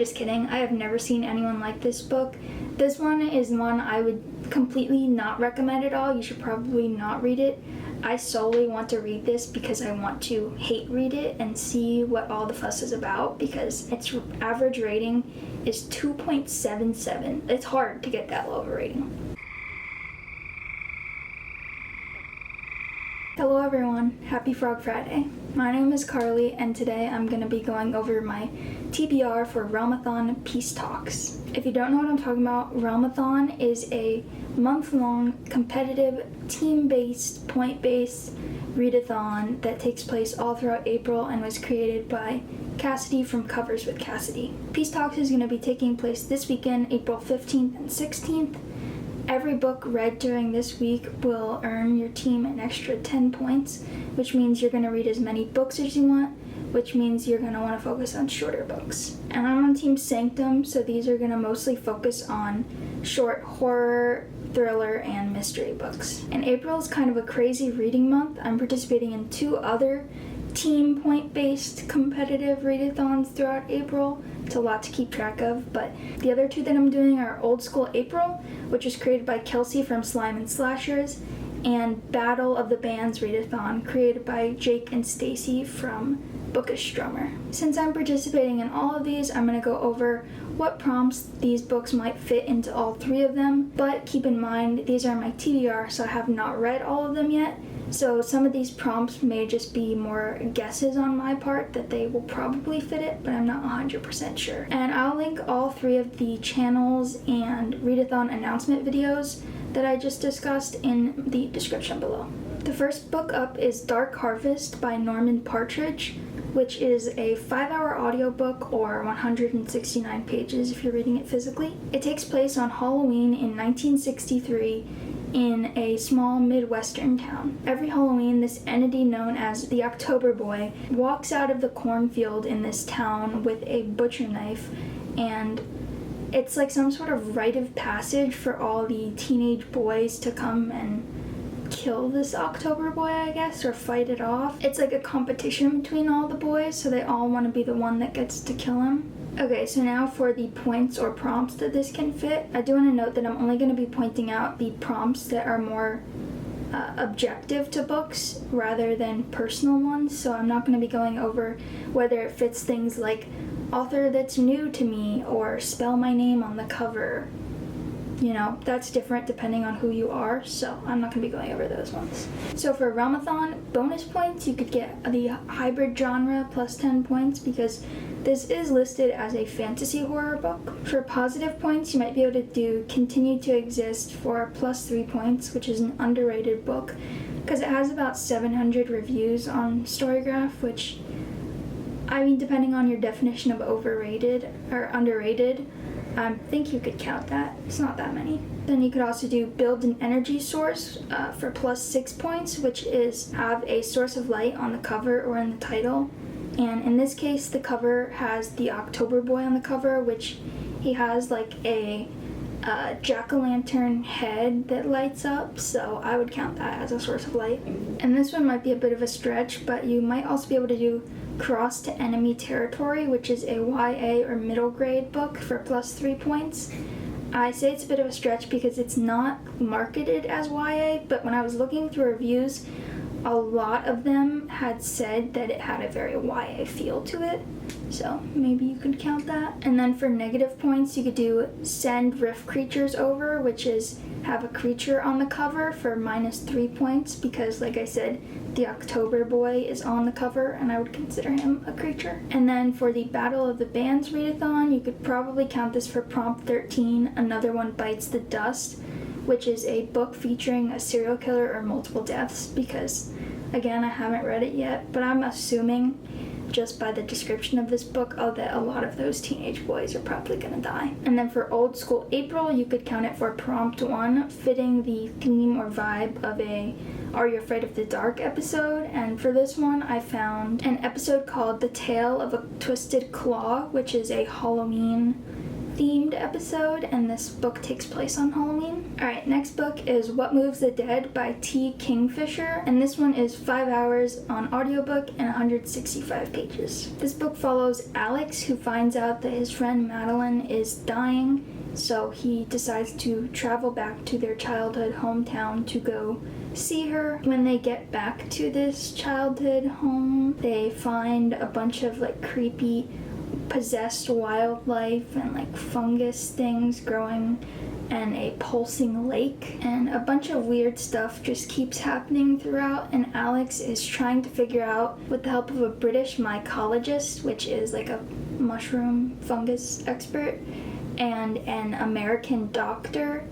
just kidding. I have never seen anyone like this book. This one is one I would completely not recommend at all. You should probably not read it. I solely want to read this because I want to hate read it and see what all the fuss is about, because its average rating is 2.77. It's hard to get that low of a rating. Hello everyone, happy Frog Friday. My name is Carly and today I'm going to be going over my TBR for Realmathon Peace Talks. If you don't know what I'm talking about, Realmathon is a month-long competitive team-based, point-based readathon that takes place all throughout April and was created by Cassidy from Covers with Cassidy. Peace Talks is going to be taking place this weekend, April 15th and 16th. Every book read during this week will earn your team an extra 10 points, which means you're going to read as many books as you want, which means you're going to want to focus on shorter books. And I'm on Team Sanctum, so these are going to mostly focus on short horror, thriller, and mystery books. And April is kind of a crazy reading month. I'm participating in 2 other team point-based competitive readathons throughout April. It's a lot to keep track of, but the other 2 that I'm doing are Old School April, which was created by Kelsey from Slime and Slashers, and Battle of the Bands readathon, created by Jake and Stacy from Bookish Drummer. Since I'm participating in all of these, I'm going to go over what prompts these books might fit into all 3 of them, but keep in mind these are my TBR, so I have not read all of them yet. So some of these prompts may just be more guesses on my part that they will probably fit it, but I'm not 100% sure. And I'll link all 3 of the channels and readathon announcement videos that I just discussed in the description below. The first book up is Dark Harvest by Norman Partridge, which is a 5-hour audiobook or 169 pages if you're reading it physically. It takes place on Halloween in 1963 in a small Midwestern town. Every Halloween, this entity known as the October Boy walks out of the cornfield in this town with a butcher knife, and it's like some sort of rite of passage for all the teenage boys to come and kill this October Boy, I guess, or fight it off. It's like a competition between all the boys, so they all want to be the one that gets to kill him. Okay, so now for the points or prompts that this can fit. I do want to note that I'm only going to be pointing out the prompts that are more objective to books rather than personal ones, so I'm not going to be going over whether it fits things like author that's new to me or spell my name on the cover. You know, that's different depending on who you are, so I'm not going to be going over those ones. So for Realmathon bonus points, you could get the hybrid genre plus 10 points because this is listed as a fantasy horror book. For positive points, you might be able to do Continue to Exist for plus 3 points, which is an underrated book because it has about 700 reviews on Storygraph, which, I mean, depending on your definition of overrated or underrated, I think you could count that. It's not that many. Then you could also do Build an Energy Source for plus 6 points, which is have a source of light on the cover or in the title. And in this case, the cover has the October Boy on the cover, which he has like a jack-o'-lantern head that lights up, so I would count that as a source of light. And this one might be a bit of a stretch, but you might also be able to do Cross to Enemy Territory, which is a YA or middle grade book for plus 3 points. I say it's a bit of a stretch because it's not marketed as YA, but when I was looking through reviews, a lot of them had said that it had a very YA feel to it, so maybe you could count that. And then for negative points, you could do Send Rift Creatures Over, which is have a creature on the cover for minus 3 points because, like I said, the October Boy is on the cover and I would consider him a creature. And then for the Battle of the Bands readathon, you could probably count this for prompt 13, Another One Bites the Dust, which is a book featuring a serial killer or multiple deaths because, again, I haven't read it yet, but I'm assuming just by the description of this book that a lot of those teenage boys are probably going to die. And then for Old School April, you could count it for prompt 1, fitting the theme or vibe of a Are You Afraid of the Dark episode. And for this one, I found an episode called The Tale of a Twisted Claw, which is a Halloween themed episode, and this book takes place on Halloween. Alright, next book is What Moves the Dead by T. Kingfisher, and this one is 5 hours on audiobook and 165 pages. This book follows Alex, who finds out that his friend Madeline is dying, so he decides to travel back to their childhood hometown to go see her. When they get back to this childhood home, they find a bunch of like creepy possessed wildlife and like fungus things growing and a pulsing lake, and a bunch of weird stuff just keeps happening throughout, and Alex is trying to figure out, with the help of a British mycologist, which is like a mushroom fungus expert, and an American doctor,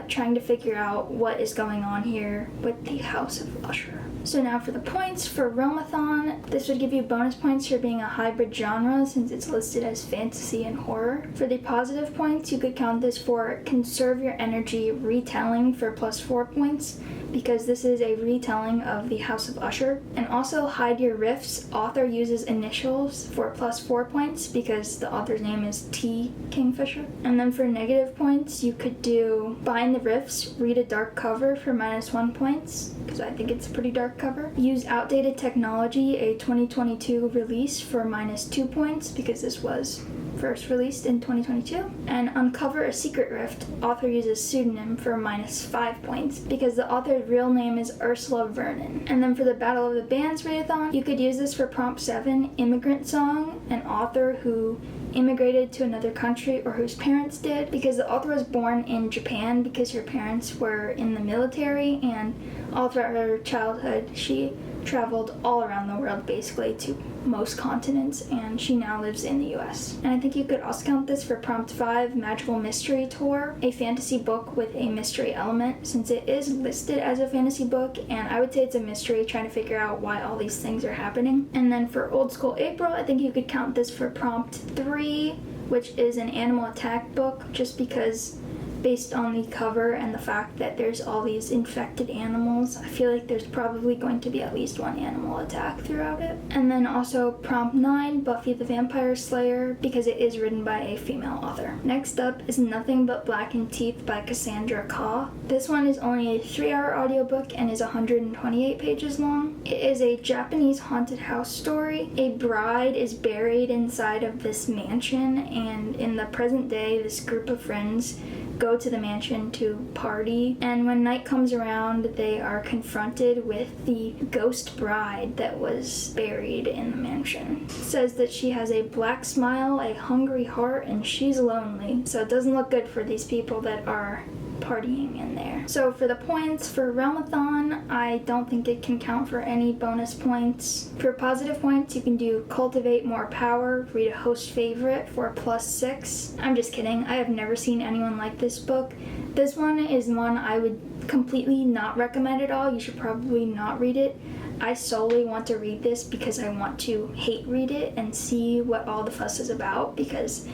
trying to figure out what is going on here with the House of Usher. So now for the points for Realmathon, this would give you bonus points for being a hybrid genre since it's listed as fantasy and horror. For the positive points, you could count this for conserve your energy retelling for +4 points, because this is a retelling of the House of Usher. And also hide your riffs, author uses initials for +4 points because the author's name is T. Kingfisher. And then for negative points, you could do bind the riffs, read a dark cover for -1 points, because I think it's a pretty dark cover. Use outdated technology, a 2022 release, for -2 points because this was first released in 2022. And uncover a secret rift, author uses pseudonym, for -5 points because the author's real name is Ursula Vernon. And then for the Battle of the Bands readathon, you could use this for prompt 7, immigrant song, an author who immigrated to another country or whose parents did, because the author was born in Japan because her parents were in the military, and all throughout her childhood she traveled all around the world basically to most continents, and she now lives in the US. And I think you could also count this for prompt 5, Magical Mystery Tour, a fantasy book with a mystery element, since it is listed as a fantasy book, and I would say it's a mystery trying to figure out why all these things are happening. And then for Old School April, I think you could count this for prompt 3, which is an animal attack book, just because based on the cover and the fact that there's all these infected animals, I feel like there's probably going to be at least one animal attack throughout it. And then also prompt 9, Buffy the Vampire Slayer, because it is written by a female author. Next up is Nothing But Blackened Teeth by Cassandra Khaw. This one is only a 3-hour audiobook and is 128 pages long. It is a Japanese haunted house story. A bride is buried inside of this mansion, and in the present day, this group of friends go to the mansion to party, and when night comes around, they are confronted with the ghost bride that was buried in the mansion. It says that she has a black smile, a hungry heart, and she's lonely, so it doesn't look good for these people that are partying in there. So for the points for Realmathon, I don't think it can count for any bonus points. For positive points, you can do Cultivate More Power, read a host favorite for +6. I'm just kidding, I have never seen anyone like this book. This one is one I would completely not recommend at all. You should probably not read it. I solely want to read this because I want to hate read it and see what all the fuss is about, because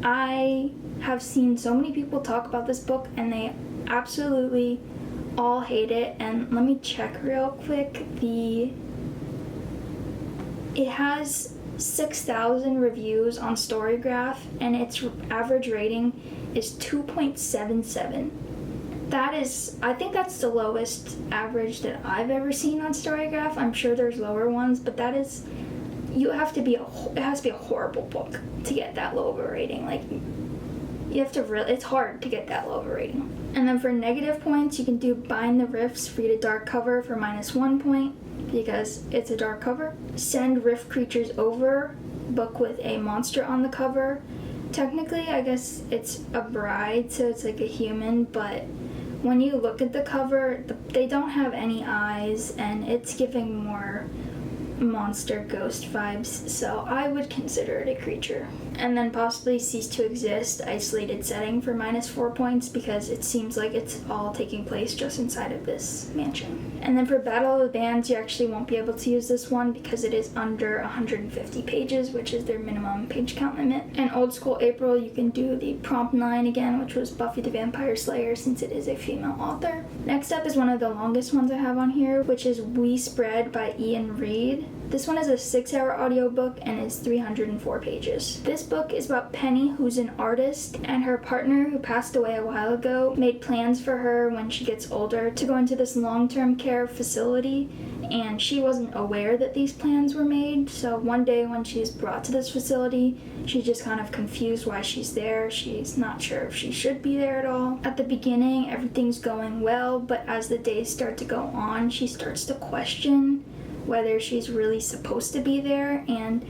I have seen so many people talk about this book and they absolutely all hate it. And let me check real quick. It has 6,000 reviews on Storygraph and its average rating is 2.77. That is, I think that's the lowest average that I've ever seen on Storygraph. I'm sure there's lower ones, but that is, it has to be a horrible book to get that low of a rating. Like, you have to really, it's hard to get that low of a rating. And then for negative points, you can do Bind the Rifts, read a dark cover for -1 point, because it's a dark cover. Send Rift Creatures Over, book with a monster on the cover. Technically, I guess it's a bride, so it's like a human, but when you look at the cover, they don't have any eyes, and it's giving more monster ghost vibes, so I would consider it a creature. And then possibly Cease to Exist, isolated setting for -4 points, because it seems like it's all taking place just inside of this mansion. And then for Battle of the Bands, you actually won't be able to use this one because it is under 150 pages, which is their minimum page count limit. And Old School April, you can do the prompt 9 again, which was Buffy the Vampire Slayer, since it is a female author. Next up is one of the longest ones I have on here, which is We Spread by Iain Reid. This one is a 6-hour audiobook and is 304 pages. This book is about Penny, who's an artist, and her partner, who passed away a while ago, made plans for her when she gets older to go into this long-term care facility, and she wasn't aware that these plans were made. So one day when she's brought to this facility, she's just kind of confused why she's there. She's not sure if she should be there at all. At the beginning, everything's going well, but as the days start to go on, she starts to question whether she's really supposed to be there, and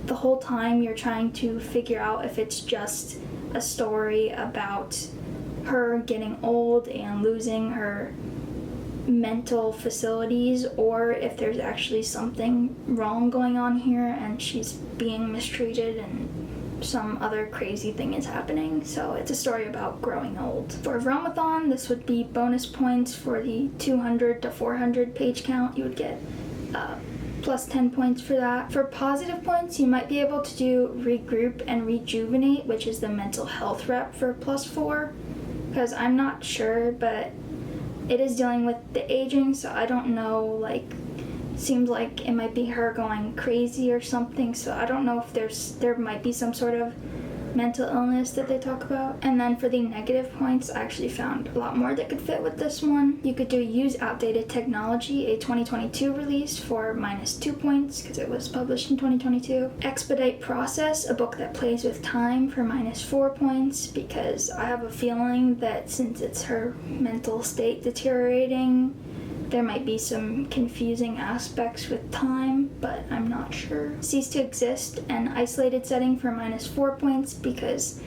the whole time you're trying to figure out if it's just a story about her getting old and losing her mental facilities, or if there's actually something wrong going on here and she's being mistreated and some other crazy thing is happening. So it's a story about growing old. For Realmathon, this would be bonus points for the 200 to 400 page count. You would get plus 10 points for that. For positive points, you might be able to do regroup and rejuvenate, which is the mental health rep for plus 4, because I'm not sure, but it is dealing with the aging, so I don't know, like, seems like it might be her going crazy or something, so I don't know if there might be some sort of mental illness that they talk about. And then for the negative points, I actually found a lot more that could fit with this one. You could do use outdated technology, a 2022 release, for minus 2 points because it was published in 2022. Expedite process, a book that plays with time, for minus 4 points, because I have a feeling that since it's her mental state deteriorating, there might be some confusing aspects with time, but I'm not sure. Cease to exist, an isolated setting, for minus 4 points, because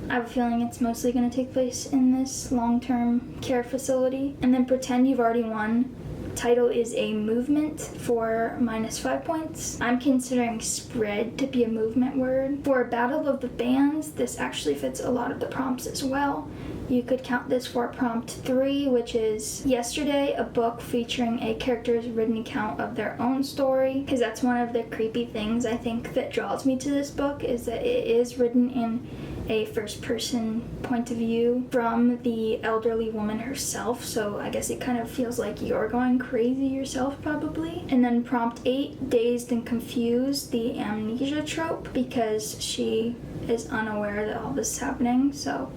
I have a feeling it's mostly going to take place in this long-term care facility. And then pretend you've already won. Title is a movement, for minus 5 points. I'm considering spread to be a movement word. For Battle of the Bands, this actually fits a lot of the prompts as well. You could count this for prompt 3, which is Yesterday, a book featuring a character's written account of their own story, because that's one of the creepy things I think that draws me to this book, is that it is written in a first-person point of view from the elderly woman herself, so I guess it kind of feels like you're going crazy yourself, probably. And then prompt 8, Dazed and Confused, the amnesia trope, because she is unaware that all this is happening, so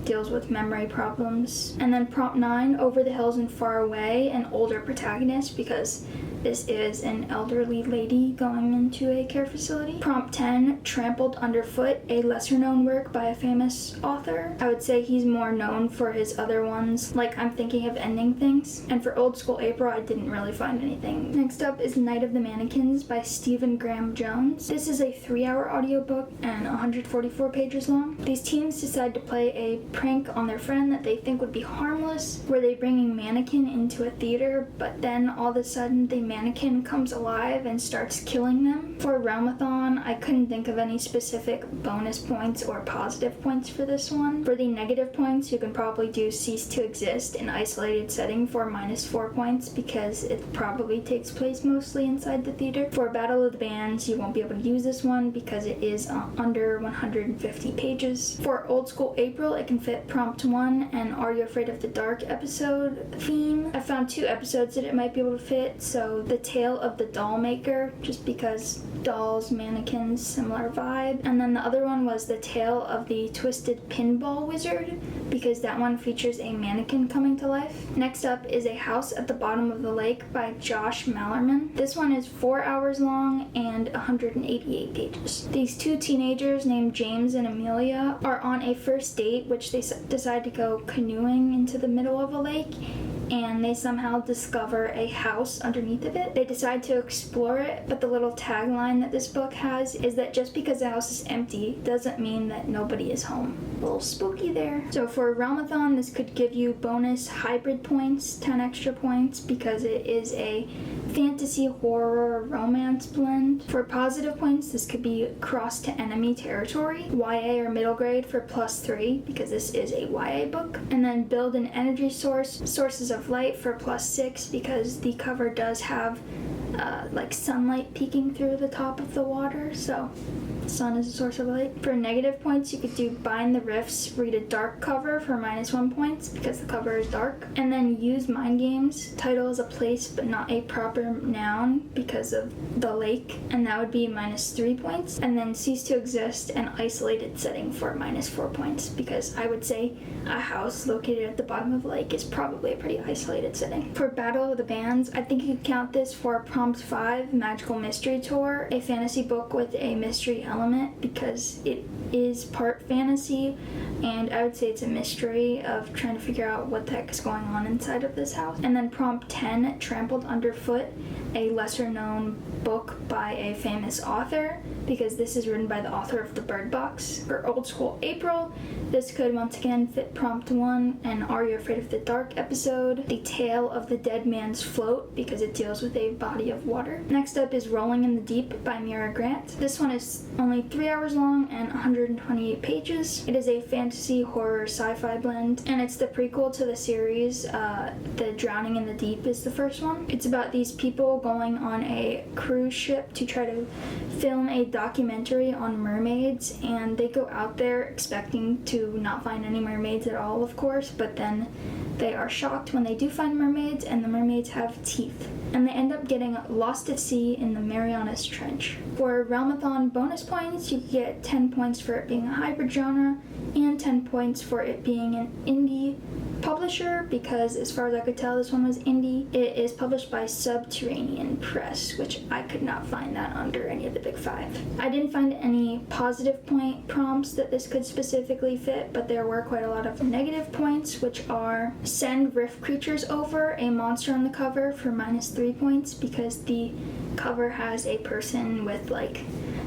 deals with memory problems. And then prompt 9, Over the Hills and Far Away, an older protagonist, because this is an elderly lady going into a care facility. Prompt 10, Trampled Underfoot, a lesser-known work by a famous author. I would say he's more known for his other ones, like I'm Thinking of Ending Things. And for Old School April, I didn't really find anything. Next up is Night of the Mannequins by Stephen Graham Jones. This is a 3-hour audiobook and 144 pages long. These teens decide to play a prank on their friend that they think would be harmless, where they bring a mannequin into a theater, but then all of a sudden the mannequin comes alive and starts killing them. For Realmathon, I couldn't think of any specific bonus points or positive points for this one. For the negative points, you can probably do Cease to Exist, an isolated setting, for minus 4 points, because it probably takes place mostly inside the theater. For Battle of the Bands, you won't be able to use this one because it is under 150 pages. For Old School April, it can fit prompt 1 and Are You Afraid of the Dark episode theme. I found 2 episodes that it might be able to fit, so The Tale of the Doll Maker, just because dolls, mannequins, similar vibe. And then the other one was The Tale of the Twisted Pinball Wizard, because that one features a mannequin coming to life. Next up is A House at the Bottom of the Lake by Josh Malerman. This one is 4 hours long and 188 pages. These 2 teenagers named James and Amelia are on a first date, which they decide to go canoeing into the middle of a lake, and they somehow discover a house underneath of it. They decide to explore it, but the little tagline that this book has is that just because the house is empty doesn't mean that nobody is home. A little spooky there. So for Realmathon, this could give you bonus hybrid points, 10 extra points, because it is a fantasy, horror, romance blend. For positive points, this could be Cross to Enemy Territory, YA or middle grade, for plus 3, because this is a YA book. And then Build an Energy Source, Sources of Light, for plus 6, because the cover does have like sunlight peeking through the top of the water, so sun is a source of light. For negative points, you could do Bind the Rifts, read a dark cover for -1 points because the cover is dark. And then use Mind Games, title is a place but not a proper noun because of the lake, and that would be -3 points. And then Cease to Exist, an isolated setting for -4 points because I would say a house located at the bottom of a lake is probably a pretty isolated setting. For Battle of the Bands, I think you could count this for Prompt 5, Magical Mystery Tour, a fantasy book with a mystery element because it is part fantasy, and I would say it's a mystery of trying to figure out what the heck is going on inside of this house. And then Prompt 10, Trampled Underfoot, a lesser known book by a famous author because this is written by the author of The Bird Box. For Old School April, this could once again fit Prompt 1 and Are You Afraid of the Dark episode, The Tale of the Dead Man's Float because it deals with a body of water. Next up is Rolling in the Deep by Mira. This one is only 3 hours long and 128 pages. It is a fantasy, horror, sci-fi blend, and it's the prequel to the series. The Drowning in the Deep is the first one. It's about these people going on a cruise ship to try to film a documentary on mermaids, and they go out there expecting to not find any mermaids at all, of course, but then they are shocked when they do find mermaids, and the mermaids have teeth. And they end up getting lost at sea in the Marianas Trench. For Realmathon bonus points, you get 10 points for it being a hybrid genre, and 10 points for it being an indie publisher, because as far as I could tell, this one was indie. It is published by Subterranean Press, which I could not find that under any of the big five. I didn't find any positive point prompts that this could specifically fit, but there were quite a lot of negative points, which are Send Rift Creatures Over, a monster on the cover for -3 points, because the cover has a person with like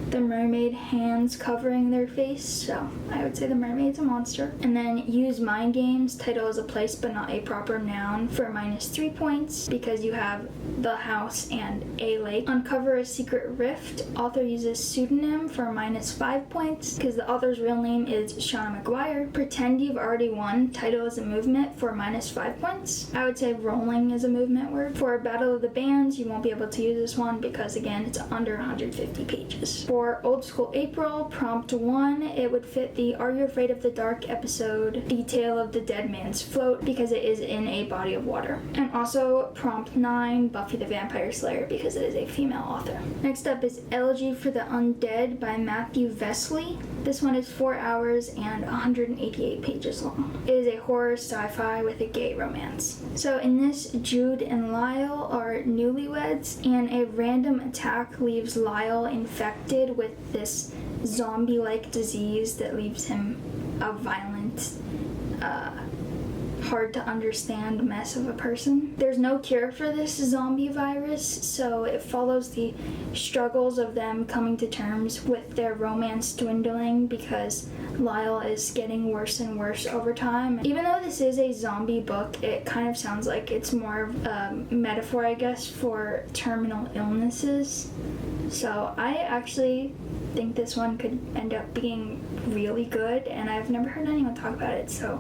the mermaid hands covering their face, so I would say the mermaid's a monster. And then Use Mind Games, title is a place but not a proper noun for -3 points because you have the house and a lake. Uncover a Secret Rift, author uses pseudonym for -5 points because the author's real name is Shauna McGuire. Pretend You've Already Won, title is a movement for -5 points. I would say rolling is a movement word. For Battle of the Bands, you won't be able to use this one because again it's under 150 pages. For Old School April, Prompt 1, it would fit the Are You Afraid of the Dark episode, The Tale of the Dead Man's Float, because it is in a body of water. And also Prompt 9, Buffy the Vampire Slayer, because it is a female author. Next up is Elegy for the Undead by Matthew Vesely. This one is 4 hours and 188 pages long. It is a horror sci-fi with a gay romance. So in this, Jude and Lyle are newlyweds, and a random attack leaves Lyle infected with this zombie-like disease that leaves him a violent, hard to understand mess of a person. There's no cure for this zombie virus, so it follows the struggles of them coming to terms with their romance dwindling because Lyle is getting worse and worse over time. Even though this is a zombie book, it kind of sounds like it's more of a metaphor, I guess, for terminal illnesses. So I actually think this one could end up being really good, and I've never heard anyone talk about it, so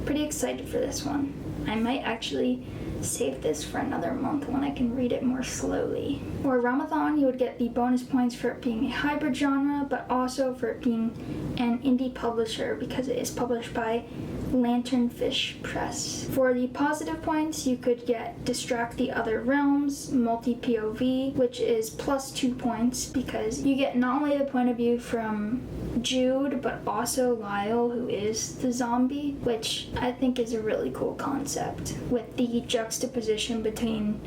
pretty excited for this one. I might actually save this for another month when I can read it more slowly. For Realmathon, you would get the bonus points for it being a hybrid genre, but also for it being an indie publisher because it is published by Lanternfish Press. For the positive points, you could get Distract the Other Realms, multi-POV, which is +2 points because you get not only the point of view from Jude, but also Lyle, who is the zombie, which I think is a really cool concept with the juxtaposition between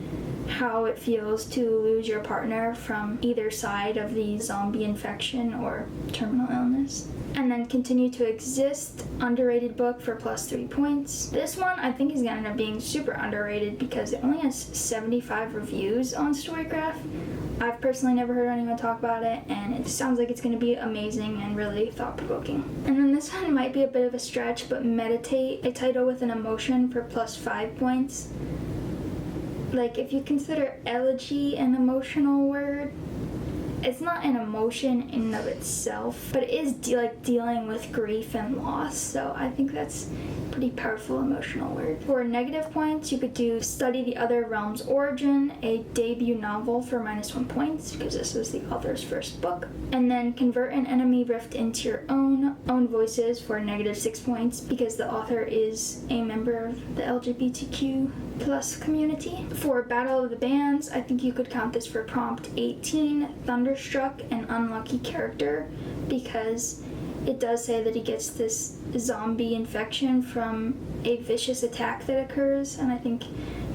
how it feels to lose your partner from either side of the zombie infection or terminal illness. And then Continue to Exist, underrated book for +3 points. This one I think is going to end up being super underrated because it only has 75 reviews on Storygraph. I've personally never heard anyone talk about it, and it sounds like it's going to be amazing and really thought-provoking. And then this one might be a bit of a stretch, but Meditate, a title with an emotion for +5 points. Like, if you consider Elegy an emotional word, It's not an emotion in and of itself, but it is dealing with grief and loss, so I think that's a pretty powerful emotional word. For negative points, you could do Study the Other Realm's Origin, a debut novel for -1 points, because this was the author's first book, and then Convert an Enemy Rift into Your Own Voices for -6 points, because the author is a member of the LGBTQ plus community. For Battle of the Bands, I think you could count this for prompt 18, Thunderstruck, an unlucky character, because it does say that he gets this zombie infection from a vicious attack that occurs, and I think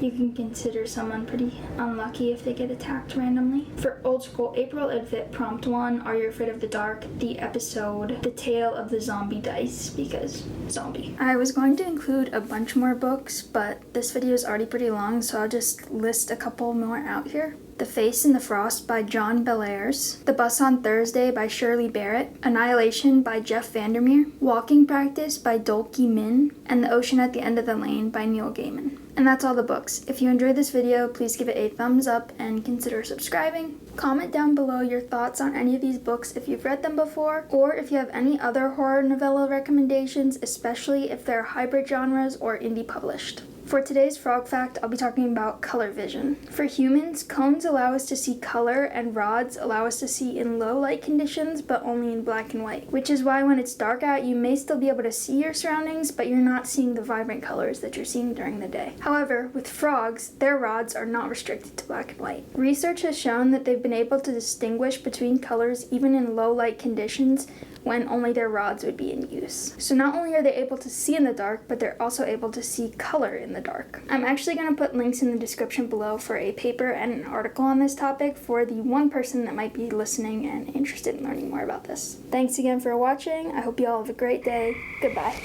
you can consider someone pretty unlucky if they get attacked randomly. For Old School April, it'd fit prompt 1, Are You Afraid of the Dark, the episode The Tale of the Zombie Dice, because zombie. I was going to include a bunch more books, but this video is already pretty long, so I'll just list a couple more out here. The Face in the Frost by John Bellairs, The Bus on Thursday by Shirley Barrett, Annihilation by Jeff VanderMeer, Walking Practice by Dolki, and The Ocean at the End of the Lane by Neil Gaiman. And that's all the books. If you enjoyed this video, please give it a thumbs up and consider subscribing. Comment down below your thoughts on any of these books if you've read them before, or if you have any other horror novella recommendations, especially if they're hybrid genres or indie published. For today's frog fact, I'll be talking about color vision. For humans, cones allow us to see color, and rods allow us to see in low light conditions, but only in black and white, which is why when it's dark out, you may still be able to see your surroundings, but you're not seeing the vibrant colors that you're seeing during the day. However, with frogs, their rods are not restricted to black and white. Research has shown that they've been able to distinguish between colors even in low light conditions, when only their rods would be in use. So not only are they able to see in the dark, but they're also able to see color in the dark. I'm actually going to put links in the description below for a paper and an article on this topic for the one person that might be listening and interested in learning more about this. Thanks again for watching. I hope you all have a great day. Goodbye.